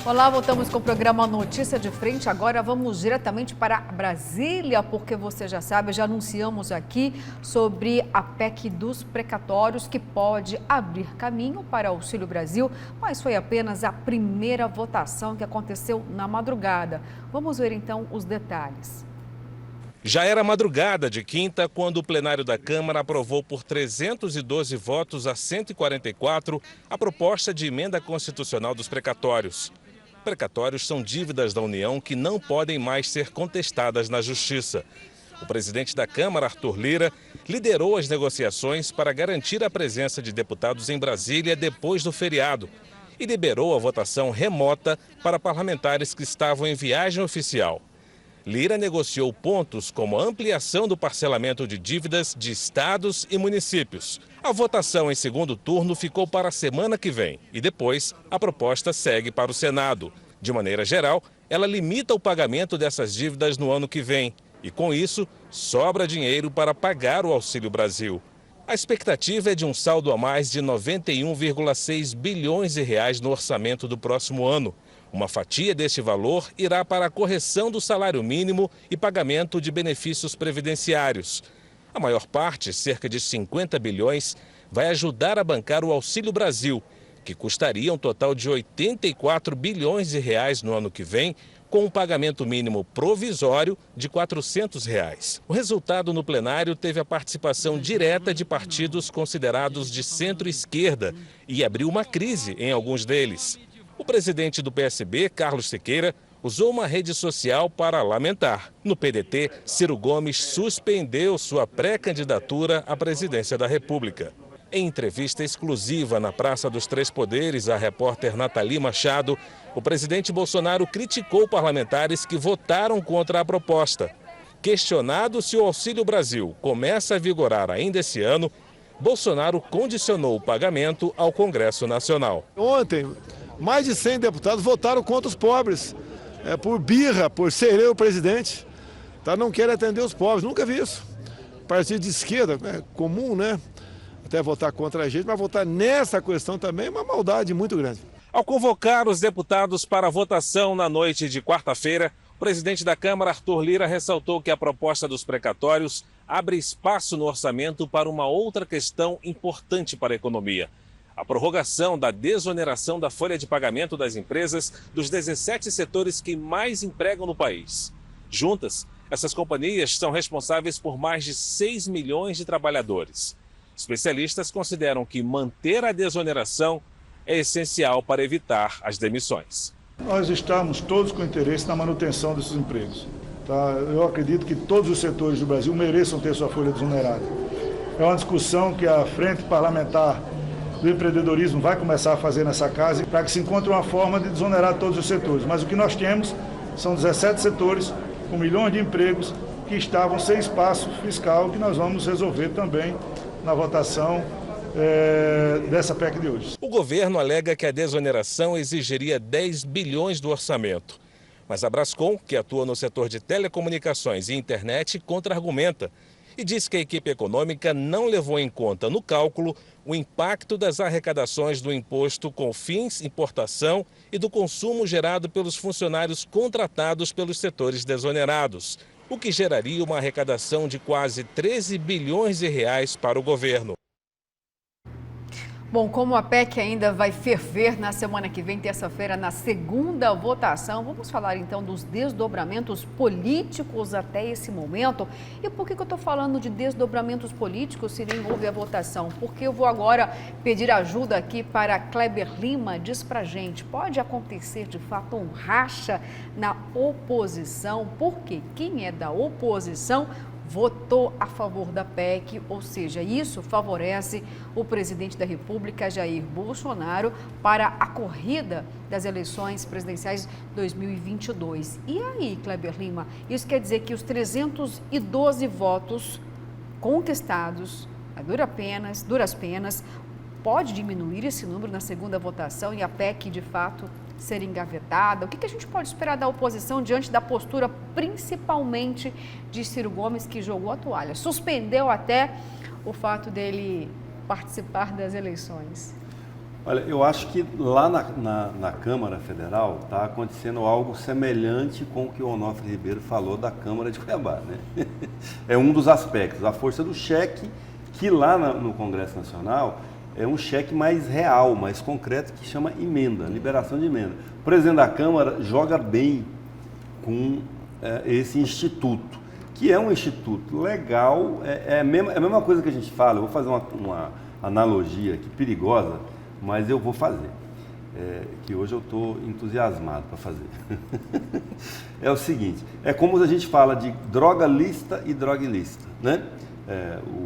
Olá, voltamos com o programa Notícia de Frente. Agora vamos diretamente para Brasília, porque você já sabe, já anunciamos aqui sobre a PEC dos precatórios, que pode abrir caminho para Auxílio Brasil, mas foi apenas a primeira votação que aconteceu na madrugada. Vamos ver então os detalhes. Já era madrugada de quinta quando o plenário da Câmara aprovou por 312 votos a 144 a proposta de emenda constitucional dos precatórios. Precatórios são dívidas da União que não podem mais ser contestadas na Justiça. O presidente da Câmara, Arthur Lira, liderou as negociações para garantir a presença de deputados em Brasília depois do feriado e liberou a votação remota para parlamentares que estavam em viagem oficial. Lira negociou pontos como a ampliação do parcelamento de dívidas de estados e municípios. A votação em segundo turno ficou para a semana que vem e depois a proposta segue para o Senado. De maneira geral, ela limita o pagamento dessas dívidas no ano que vem e, com isso, sobra dinheiro para pagar o Auxílio Brasil. A expectativa é de um saldo a mais de 91,6 bilhões de reais no orçamento do próximo ano. Uma fatia deste valor irá para a correção do salário mínimo e pagamento de benefícios previdenciários. A maior parte, cerca de 50 bilhões, vai ajudar a bancar o Auxílio Brasil, que custaria um total de 84 bilhões de reais no ano que vem, com um pagamento mínimo provisório de R$ 400. O resultado no plenário teve a participação direta de partidos considerados de centro-esquerda e abriu uma crise em alguns deles. O presidente do PSB, Carlos Siqueira, usou uma rede social para lamentar. No PDT, Ciro Gomes suspendeu sua pré-candidatura à presidência da República. Em entrevista exclusiva na Praça dos Três Poderes à repórter Nathalie Machado, o presidente Bolsonaro criticou parlamentares que votaram contra a proposta. Questionado se o Auxílio Brasil começa a vigorar ainda esse ano, Bolsonaro condicionou o pagamento ao Congresso Nacional. Ontem, mais de 100 deputados votaram contra os pobres, por birra, por ser eu o presidente. Tá? Não querem atender os pobres, nunca vi isso. Partido de esquerda, é comum, né? Até votar contra a gente, mas votar nessa questão também é uma maldade muito grande. Ao convocar os deputados para a votação na noite de quarta-feira, o presidente da Câmara, Arthur Lira, ressaltou que a proposta dos precatórios abre espaço no orçamento para uma outra questão importante para a economia: a prorrogação da desoneração da folha de pagamento das empresas dos 17 setores que mais empregam no país. Juntas, essas companhias são responsáveis por mais de 6 milhões de trabalhadores. Especialistas consideram que manter a desoneração é essencial para evitar as demissões. Nós estamos todos com interesse na manutenção desses empregos. Tá? Eu acredito que todos os setores do Brasil mereçam ter sua folha desonerada. É uma discussão que a Frente Parlamentar do Empreendedorismo vai começar a fazer nessa casa para que se encontre uma forma de desonerar todos os setores. Mas o que nós temos são 17 setores com milhões de empregos que estavam sem espaço fiscal, que nós vamos resolver também na votação dessa PEC de hoje. O governo alega que a desoneração exigiria 10 bilhões do orçamento. Mas a Brascom, que atua no setor de telecomunicações e internet, contra-argumenta e diz que a equipe econômica não levou em conta no cálculo o impacto das arrecadações do imposto COFINS, importação e do consumo gerado pelos funcionários contratados pelos setores desonerados, o que geraria uma arrecadação de quase 13 bilhões de reais para o governo. Bom, como a PEC ainda vai ferver na semana que vem, terça-feira, na segunda votação, vamos falar então dos desdobramentos políticos até esse momento. E por que eu estou falando de desdobramentos políticos se nem houve a votação? Porque eu vou agora pedir ajuda aqui para Kleber Lima. Diz pra gente, pode acontecer de fato um racha na oposição? Porque quem é da oposição votou a favor da PEC, ou seja, isso favorece o presidente da República, Jair Bolsonaro, para a corrida das eleições presidenciais 2022. E aí, Kleber Lima, isso quer dizer que os 312 votos conquistados, a duras penas, pode diminuir esse número na segunda votação e a PEC, de fato, ser engavetada? O que a gente pode esperar da oposição diante da postura, principalmente de Ciro Gomes, que jogou a toalha, suspendeu até o fato dele participar das eleições? Olha, eu acho que lá na Câmara Federal está acontecendo algo semelhante com o que o Onofre Ribeiro falou da Câmara de Cuiabá, né? É um dos aspectos, a força do cheque, que lá no Congresso Nacional é um cheque mais real, mais concreto, que chama emenda, liberação de emenda. O presidente da Câmara joga bem com esse instituto, que é um instituto legal, é a mesma coisa que a gente fala. Eu vou fazer uma analogia aqui perigosa, mas eu vou fazer, que hoje eu estou entusiasmado para fazer. É o seguinte, é como a gente fala de droga lista e droga ilícita, né?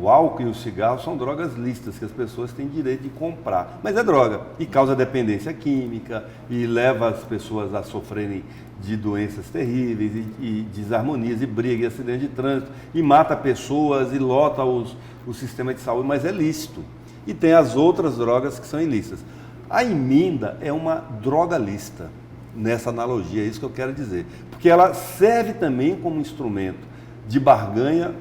O álcool e o cigarro são drogas lícitas que as pessoas têm direito de comprar, mas é droga e causa dependência química e leva as pessoas a sofrerem de doenças terríveis e desarmonias e briga e acidente de trânsito e mata pessoas e lota o sistema de saúde, mas é lícito. E tem as outras drogas que são ilícitas. A emenda é uma droga lista, nessa analogia, é isso que eu quero dizer. Porque ela serve também como instrumento de barganha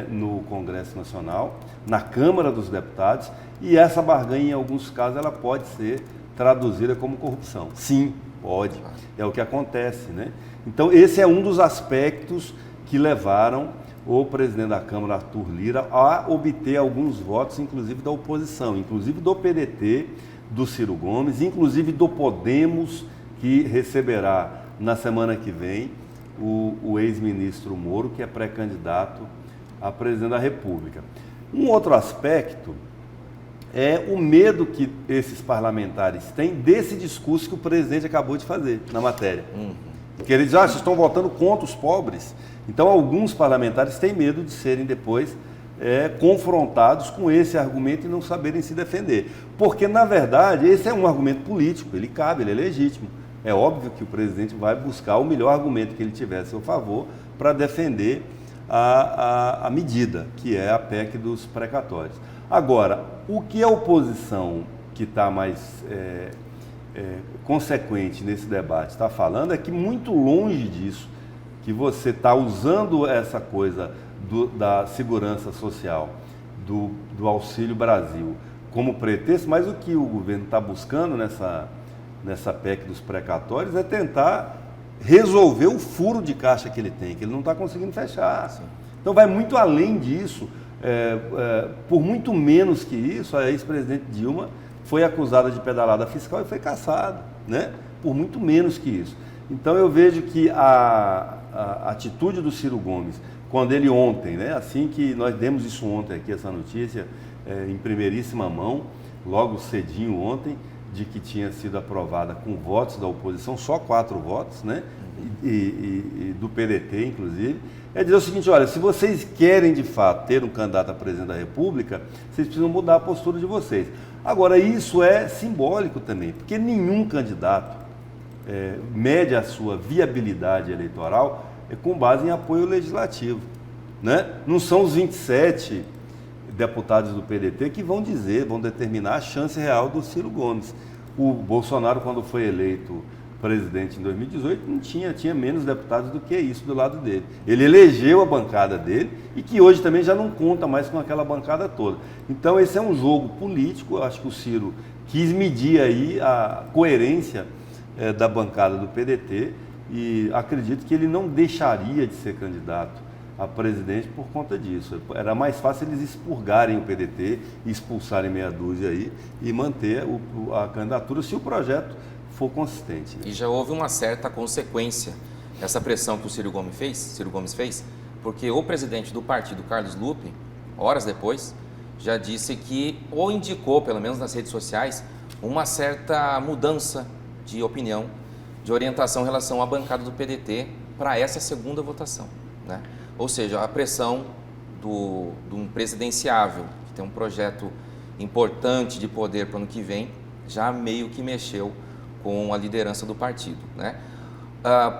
no Congresso Nacional, na Câmara dos Deputados, e essa barganha, em alguns casos, ela pode ser traduzida como corrupção. Sim, pode. É o que acontece, né? Então, esse é um dos aspectos que levaram o presidente da Câmara, Arthur Lira, a obter alguns votos, inclusive da oposição, inclusive do PDT, do Ciro Gomes, inclusive do Podemos, que receberá na semana que vem o ex-ministro Moro, que é pré-candidato a presidente da República. Um outro aspecto é o medo que esses parlamentares têm desse discurso que o presidente acabou de fazer na matéria. Que eles vocês estão votando contra os pobres. Então, alguns parlamentares têm medo de serem depois confrontados com esse argumento e não saberem se defender. Porque, na verdade, esse é um argumento político, ele cabe, ele é legítimo. É óbvio que o presidente vai buscar o melhor argumento que ele tiver a seu favor para defender a medida, que é a PEC dos precatórios. Agora, o que a oposição que está mais consequente nesse debate está falando é que, muito longe disso, que você está usando essa coisa da segurança social, do Auxílio Brasil, como pretexto, mas o que o governo está buscando nessa PEC dos precatórios é tentar resolver o furo de caixa que ele tem, que ele não está conseguindo fechar. Sim. Então vai muito além disso. Por muito menos que isso, a ex-presidente Dilma foi acusada de pedalada fiscal e foi cassada, né? Por muito menos que isso. Então eu vejo que a atitude do Ciro Gomes, quando ele ontem, né, assim que nós demos isso ontem aqui, essa notícia, em primeiríssima mão, logo cedinho ontem, de que tinha sido aprovada com votos da oposição, só 4 votos, né? E do PDT, inclusive, é dizer o seguinte: olha, se vocês querem de fato ter um candidato a presidente da República, vocês precisam mudar a postura de vocês. Agora, isso é simbólico também, porque nenhum candidato mede a sua viabilidade eleitoral com base em apoio legislativo, né? Não são os 27 deputados do PDT que vão determinar a chance real do Ciro Gomes. O Bolsonaro, quando foi eleito presidente em 2018, tinha menos deputados do que isso do lado dele. Ele elegeu a bancada dele e que hoje também já não conta mais com aquela bancada toda. Então esse é um jogo político. Eu acho que o Ciro quis medir aí a coerência da bancada do PDT e acredito que ele não deixaria de ser candidato a presidente por conta disso. Era mais fácil eles expurgarem o PDT, expulsarem meia dúzia aí e manter a candidatura se o projeto for consistente. E já houve uma certa consequência essa pressão que o Ciro Gomes fez, porque o presidente do partido, Carlos Lupe, horas depois, já disse que, ou indicou, pelo menos nas redes sociais, uma certa mudança de opinião, de orientação em relação à bancada do PDT para essa segunda votação, né? Ou seja, a pressão de um presidenciável, que tem um projeto importante de poder para o ano que vem, já meio que mexeu com a liderança do partido, né?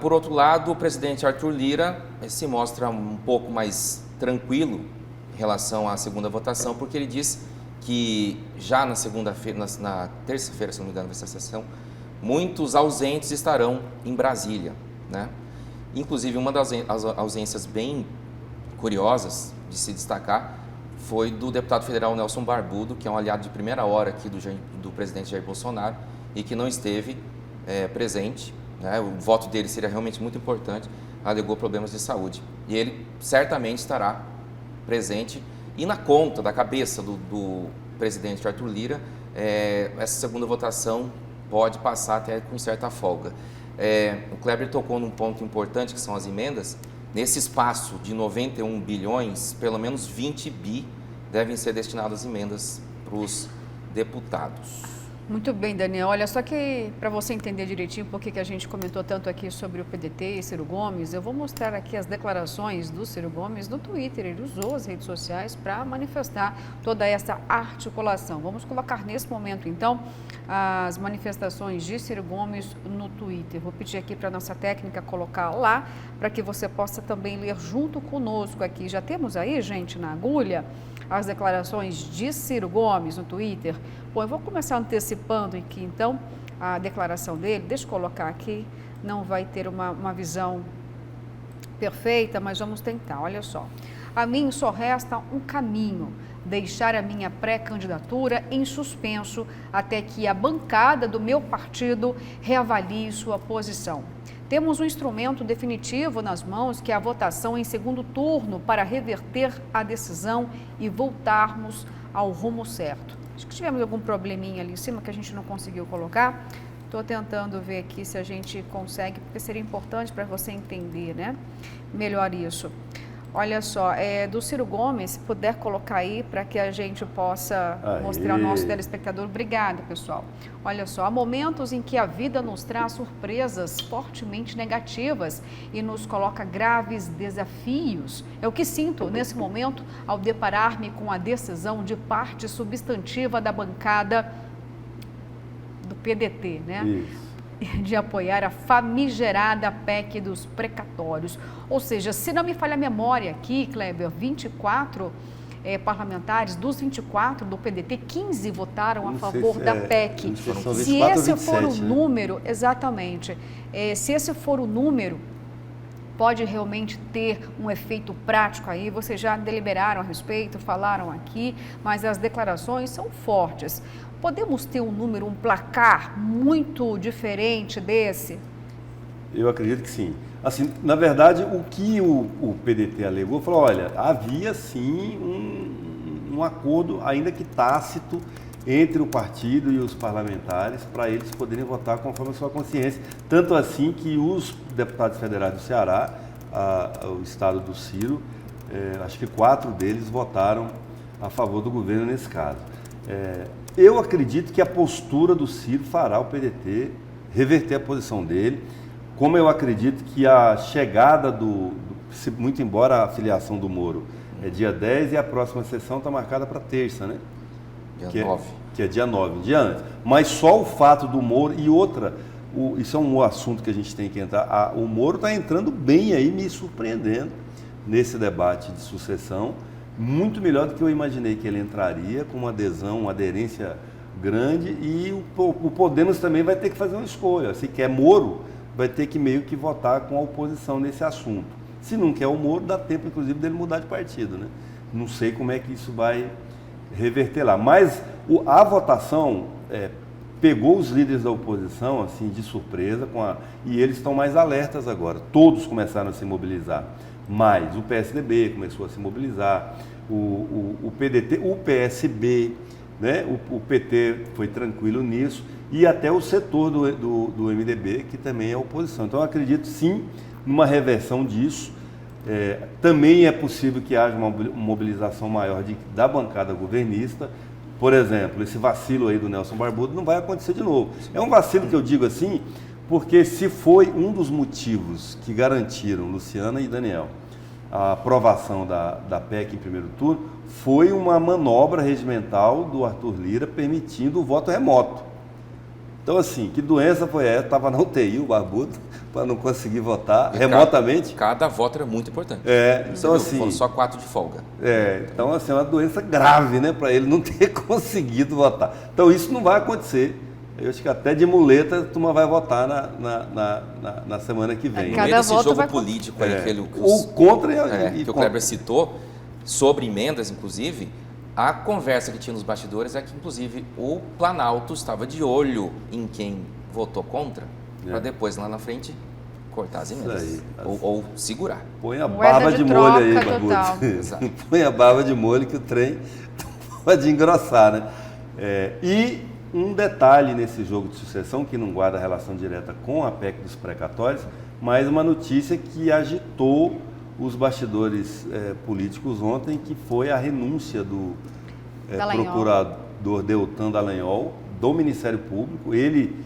Por outro lado, o presidente Arthur Lira se mostra um pouco mais tranquilo em relação à segunda votação, porque ele diz que já na segunda-feira, na terça-feira, se não me engano, nessa sessão, muitos ausentes estarão em Brasília, né? Inclusive, uma das ausências bem curiosas de se destacar foi do deputado federal Nelson Barbudo, que é um aliado de primeira hora aqui do presidente Jair Bolsonaro e que não esteve presente, né? O voto dele seria realmente muito importante, alegou problemas de saúde. E ele certamente estará presente e na conta, da cabeça do presidente Arthur Lira, essa segunda votação pode passar até com certa folga. O Kleber tocou num ponto importante, que são as emendas. Nesse espaço de 91 bilhões, pelo menos 20 bi devem ser destinados às emendas para os deputados. Muito bem, Daniel. Olha, só que para você entender direitinho por que a gente comentou tanto aqui sobre o PDT e Ciro Gomes, eu vou mostrar aqui as declarações do Ciro Gomes no Twitter. Ele usou as redes sociais para manifestar toda essa articulação. Vamos colocar nesse momento, então, as manifestações de Ciro Gomes no Twitter. Vou pedir aqui para a nossa técnica colocar lá, para que você possa também ler junto conosco aqui. Já temos aí, gente, na agulha, as declarações de Ciro Gomes no Twitter. Bom, eu vou começar antecipando aqui, então, a declaração dele. Deixa eu colocar aqui, não vai ter uma visão perfeita, mas vamos tentar. Olha só. A mim só resta um caminho, deixar a minha pré-candidatura em suspenso até que a bancada do meu partido reavalie sua posição. Temos um instrumento definitivo nas mãos, que é a votação em segundo turno, para reverter a decisão e voltarmos ao rumo certo. Acho que tivemos algum probleminha ali em cima que a gente não conseguiu colocar. Estou tentando ver aqui se a gente consegue, porque seria importante para você entender, né? Melhor isso. Olha só, do Ciro Gomes, se puder colocar aí para que a gente possa mostrar ao nosso telespectador. Obrigada, pessoal. Olha só, há momentos em que a vida nos traz surpresas fortemente negativas e nos coloca graves desafios. É o que sinto nesse momento ao deparar-me com a decisão de parte substantiva da bancada do PDT, né? Isso. De apoiar a famigerada PEC dos precatórios. Ou seja, se não me falha a memória aqui, Kleber, 24 parlamentares, dos 24 do PDT, 15 votaram a favor da PEC. Se esse for o número, exatamente, se esse for o número, pode realmente ter um efeito prático aí. Vocês já deliberaram a respeito, falaram aqui, mas as declarações são fortes. Podemos ter um número, um placar muito diferente desse? Eu acredito que sim. Assim, na verdade, o que o PDT alegou, falou, olha, havia sim um acordo, ainda que tácito, entre o partido e os parlamentares, para eles poderem votar conforme a sua consciência. Tanto assim que os deputados federais do Ceará, o estado do Ciro, acho que 4 deles votaram a favor do governo nesse caso. Eu acredito que a postura do Ciro fará o PDT reverter a posição dele, como eu acredito que a chegada muito embora a filiação do Moro é dia 10 e a próxima sessão está marcada para terça, né? Dia 9. Que é dia 9, um dia antes. Mas só o fato do Moro e outra, isso é um assunto que a gente tem que entrar, o Moro está entrando bem aí, me surpreendendo nesse debate de sucessão, muito melhor do que eu imaginei que ele entraria, com uma adesão, uma aderência grande, e o Podemos também vai ter que fazer uma escolha. Se quer Moro, vai ter que meio que votar com a oposição nesse assunto. Se não quer o Moro, dá tempo, inclusive, dele mudar de partido, né? Não sei como é que isso vai reverter lá. Mas a votação pegou os líderes da oposição assim de surpresa, e eles estão mais alertas agora. Todos começaram a se mobilizar. Mas o PSDB começou a se mobilizar, o PDT, o PSB, né? O PT foi tranquilo nisso, e até o setor do MDB, que também é oposição. Então, eu acredito sim numa reversão disso. Também é possível que haja uma mobilização maior da bancada governista. Por exemplo, esse vacilo aí do Nelson Barbudo não vai acontecer de novo. É um vacilo que eu digo assim, porque se foi um dos motivos que garantiram, Luciana e Daniel, a aprovação da PEC em primeiro turno, foi uma manobra regimental do Arthur Lira permitindo o voto remoto. Então, assim, que doença foi essa? Estava na UTI o Barbudo, para não conseguir votar remotamente. Cada voto era muito importante. Então, assim, foram só 4 de folga. Então, assim, é uma doença grave, né, para ele não ter conseguido votar. Então, isso não vai acontecer. Eu acho que até de muleta a turma vai votar na semana que vem. No meio desse jogo político aí que o contra que o Kleber citou, sobre emendas, inclusive, a conversa que tinha nos bastidores é que, inclusive, o Planalto estava de olho em quem votou contra, para depois, lá na frente, cortar as emendas. Aí. Ou segurar. Põe a Moeda baba de molho aí, total. Barbudo. Põe a baba de molho que o trem pode engrossar, né? E um detalhe nesse jogo de sucessão, que não guarda relação direta com a PEC dos precatórios, mas uma notícia que agitou os bastidores políticos ontem, que foi a renúncia do procurador Deltan Dallagnol, do Ministério Público. Ele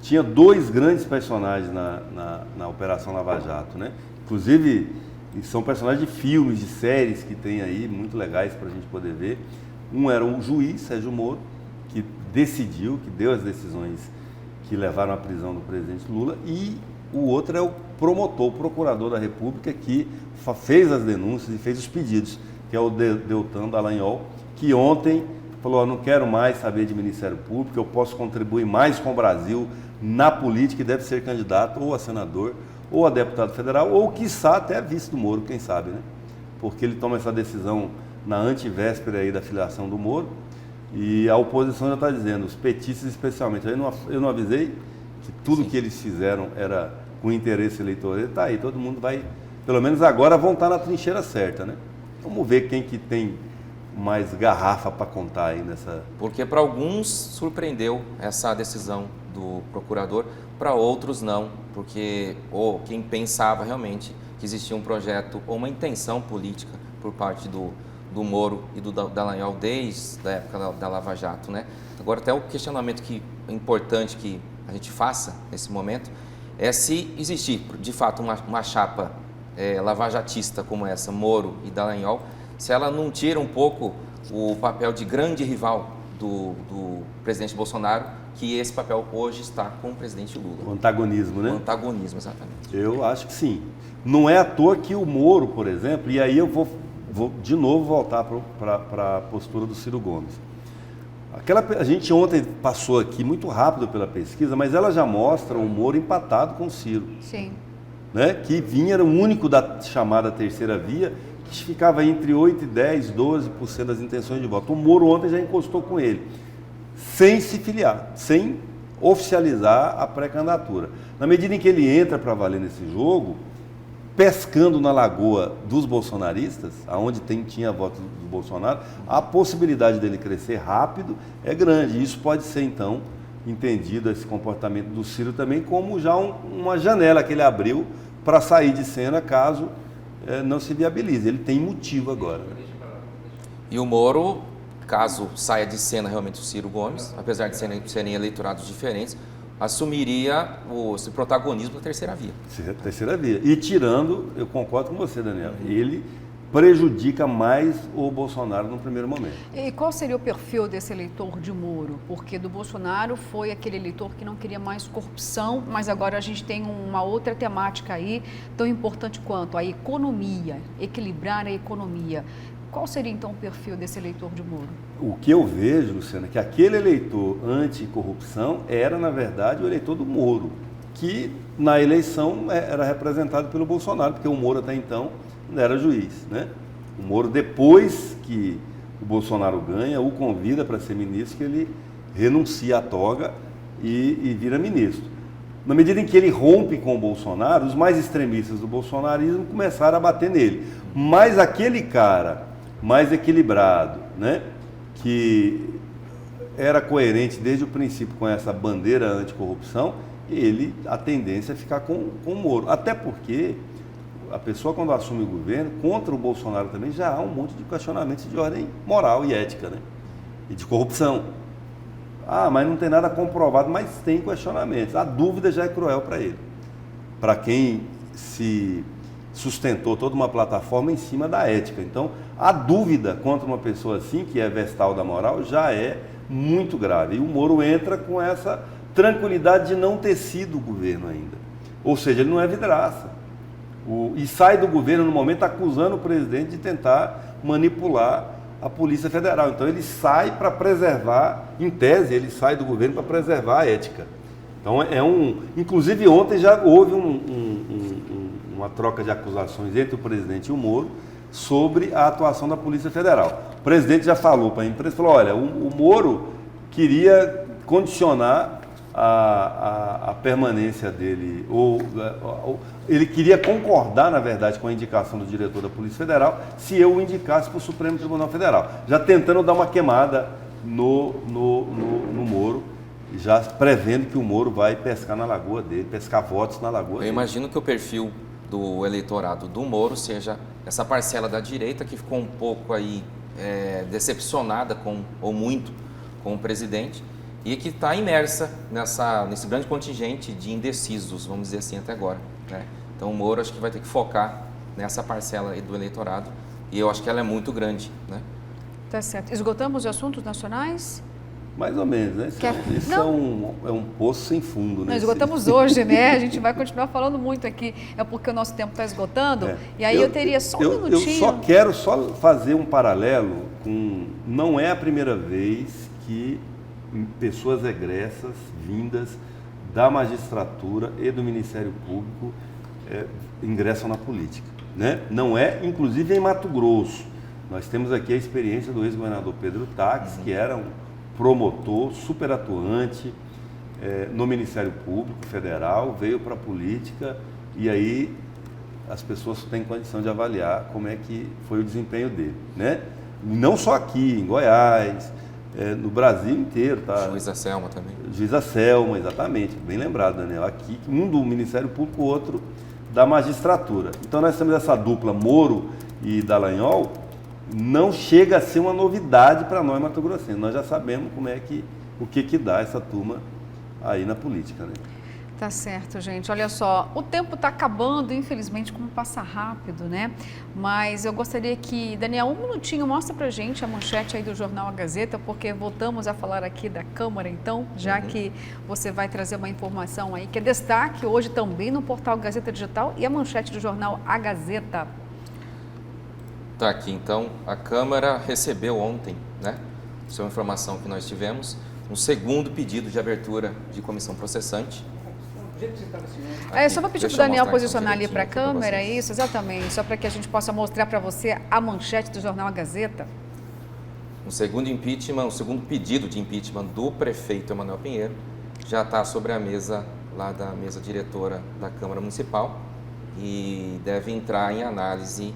tinha 2 grandes personagens na Operação Lava Jato, né? Inclusive, são personagens de filmes, de séries que tem aí, muito legais para a gente poder ver. Um era o juiz, Sérgio Moro, que decidiu, que deu as decisões que levaram à prisão do presidente Lula, e o outro é o promotor, o procurador da República, que fez as denúncias e fez os pedidos, que é o Deltan Dallagnol, que ontem falou: não quero mais saber de Ministério Público, eu posso contribuir mais com o Brasil na política, e deve ser candidato ou a senador, ou a deputado federal, ou quiçá até vice do Moro, quem sabe, né? Porque ele toma essa decisão na antivéspera aí da filiação do Moro, e a oposição já está dizendo, os petistas especialmente, eu não avisei que tudo que eles fizeram era com interesse eleitoral. Está aí, todo mundo vai, pelo menos agora, vão estar na trincheira certa, né? Vamos ver quem que tem mais garrafa para contar aí nessa... Porque para alguns surpreendeu essa decisão do procurador, para outros não, porque quem pensava realmente que existia um projeto ou uma intenção política por parte do Moro e do Dallagnol desde a época da Lava Jato, né? Agora, até o questionamento que é importante que a gente faça nesse momento é se existir, de fato, uma chapa lavajatista como essa, Moro e Dallagnol, se ela não tira um pouco o papel de grande rival do presidente Bolsonaro, que esse papel hoje está com o presidente Lula. O antagonismo, né? O antagonismo, exatamente. Eu acho que sim. Não é à toa que o Moro, por exemplo, e aí eu vou de novo voltar para a postura do Ciro Gomes. A gente ontem passou aqui muito rápido pela pesquisa, mas ela já mostra o Moro empatado com o Ciro. Sim. Né? Que era o único da chamada terceira via, que ficava entre 8% e 10%, 12% das intenções de voto. O Moro ontem já encostou com ele, sem se filiar, sem oficializar a pré-candidatura. Na medida em que ele entra para valer nesse jogo, pescando na lagoa dos bolsonaristas, aonde tinha voto do Bolsonaro, a possibilidade dele crescer rápido é grande. Isso pode ser, então, entendido, esse comportamento do Ciro também, como já uma janela que ele abriu para sair de cena caso não se viabilize. Ele tem motivo agora. E o Moro, caso saia de cena realmente o Ciro Gomes, apesar de serem eleitorados diferentes, assumiria esse protagonismo da terceira via. Terceira via. E tirando, eu concordo com você, Daniel, ele prejudica mais o Bolsonaro no primeiro momento. E qual seria o perfil desse eleitor de Moro? Porque do Bolsonaro foi aquele eleitor que não queria mais corrupção, mas agora a gente tem uma outra temática aí, tão importante quanto a economia, equilibrar a economia. Qual seria então o perfil desse eleitor de Moro? O que eu vejo, Luciana, é que aquele eleitor anticorrupção era, na verdade, o eleitor do Moro, que na eleição era representado pelo Bolsonaro, porque o Moro até então não era juiz, né? O Moro, depois que o Bolsonaro ganha, o convida para ser ministro, que ele renuncia à toga e vira ministro. Na medida em que ele rompe com o Bolsonaro, os mais extremistas do bolsonarismo começaram a bater nele. Mas aquele cara mais equilibrado, né, que era coerente desde o princípio com essa bandeira anticorrupção, a tendência é ficar com o Moro. Até porque a pessoa, quando assume o governo, contra o Bolsonaro também já há um monte de questionamentos de ordem moral e ética, né? E de corrupção. Mas não tem nada comprovado, mas tem questionamentos. A dúvida já é cruel para ele. Para quem se sustentou toda uma plataforma em cima da ética. Então, a dúvida contra uma pessoa assim, que é vestal da moral, já é muito grave. E o Moro entra com essa tranquilidade de não ter sido o governo ainda. Ou seja, ele não é vidraça. E sai do governo no momento acusando o presidente de tentar manipular a Polícia Federal. Então ele sai para preservar, em tese, ele sai do governo para preservar a ética. Então inclusive ontem já houve uma troca de acusações entre o presidente e o Moro, sobre a atuação da Polícia Federal. O presidente já falou para a imprensa, falou, olha, o Moro queria condicionar a permanência dele, ou ele queria concordar, na verdade, com a indicação do diretor da Polícia Federal, se eu o indicasse para o Supremo Tribunal Federal, já tentando dar uma queimada no Moro, já prevendo que o Moro vai pescar na lagoa dele, pescar votos na lagoa dele. Eu imagino que o perfil do eleitorado do Moro seja essa parcela da direita que ficou um pouco aí decepcionada ou muito com o presidente e que está imersa nesse grande contingente de indecisos, vamos dizer assim, até agora, né? Então o Moro acho que vai ter que focar nessa parcela aí do eleitorado e eu acho que ela é muito grande, né? Tá certo. Esgotamos os assuntos nacionais? Mais ou menos, né? Isso é um poço sem fundo, né? Nós esgotamos hoje, né? A gente vai continuar falando muito aqui, é porque o nosso tempo está esgotando. E aí eu teria só um minutinho. Eu só quero fazer um paralelo com... Não é a primeira vez que pessoas egressas, vindas da magistratura e do Ministério Público ingressam na política, né? Não é, inclusive, em Mato Grosso. Nós temos aqui a experiência do ex-governador Pedro Taques, que era um promotor super atuante no Ministério Público Federal, veio para a política e aí as pessoas têm condição de avaliar como é que foi o desempenho dele, né? Não só aqui, em Goiás, no Brasil inteiro, tá? Juíza Selma também. Juíza Selma, exatamente, bem lembrado, Daniel. Aqui, um do Ministério Público, o outro da magistratura. Então nós temos essa dupla Moro e Dallagnol, não chega a ser uma novidade para nós mato-grossenses. Nós já sabemos o que dá essa turma aí na política, né? Tá certo, gente. Olha só, o tempo está acabando, infelizmente, como passa rápido, né? Mas eu gostaria que, Daniel, um minutinho, mostra pra gente a manchete aí do Jornal A Gazeta, porque voltamos a falar aqui da Câmara, então, já que você vai trazer uma informação aí, que é destaque hoje também no portal Gazeta Digital e a manchete do Jornal A Gazeta. Tá aqui, então, a Câmara recebeu ontem, né? Isso é uma informação que nós tivemos, um segundo pedido de abertura de comissão processante. Só para pedir para o Daniel posicionar ali para a câmera, isso, exatamente, só para que a gente possa mostrar para você a manchete do Jornal A Gazeta. O segundo pedido de impeachment do prefeito Emanuel Pinheiro já está sobre a mesa, lá da mesa diretora da Câmara Municipal e deve entrar em análise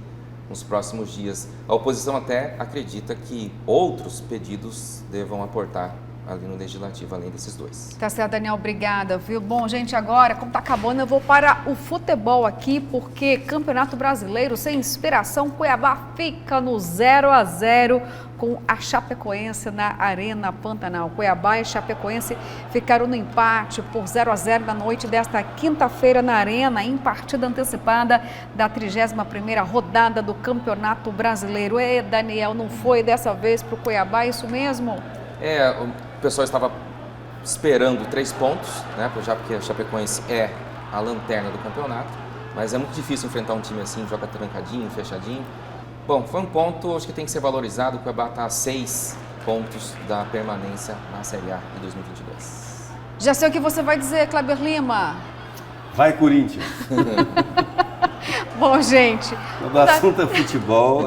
nos próximos dias. A oposição até acredita que outros pedidos devam aportar ali no Legislativo, além desses dois. Tá certo, Daniel, obrigada, viu? Bom, gente, agora, como tá acabando, eu vou para o futebol aqui, porque Campeonato Brasileiro sem inspiração, Cuiabá fica no 0-0 com a Chapecoense na Arena Pantanal. Cuiabá e Chapecoense ficaram no empate por 0-0 na noite desta quinta-feira na Arena, em partida antecipada da 31ª rodada do Campeonato Brasileiro. Daniel, não foi dessa vez para o Cuiabá, isso mesmo? O pessoal estava esperando 3 pontos, né, já porque a Chapecoense é a lanterna do campeonato, mas é muito difícil enfrentar um time assim, joga trancadinho, fechadinho. Bom, foi um ponto, acho que tem que ser valorizado, o Cuiabá está a 6 pontos da permanência na Série A de 2022. Já sei o que você vai dizer, Kleber Lima. Vai, Corinthians! Bom, gente... Quando o assunto é futebol,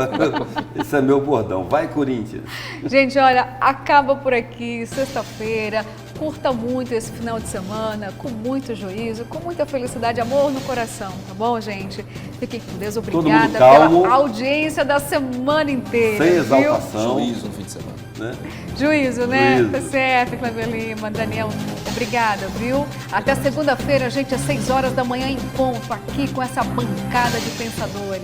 esse é meu bordão. Vai, Corinthians! Gente, olha, acaba por aqui, sexta-feira. Curta muito esse final de semana, com muito juízo, com muita felicidade, amor no coração, tá bom, gente? Fiquem com Deus, obrigada pela audiência da semana inteira. Sem exaltação. Juízo no fim de semana. Né? Juízo, né? Juízo. Tá certo, Kleber Lima, Daniel, obrigada, viu? Até segunda-feira, gente, às 6 horas da manhã em ponto, aqui com essa bancada de pensadores.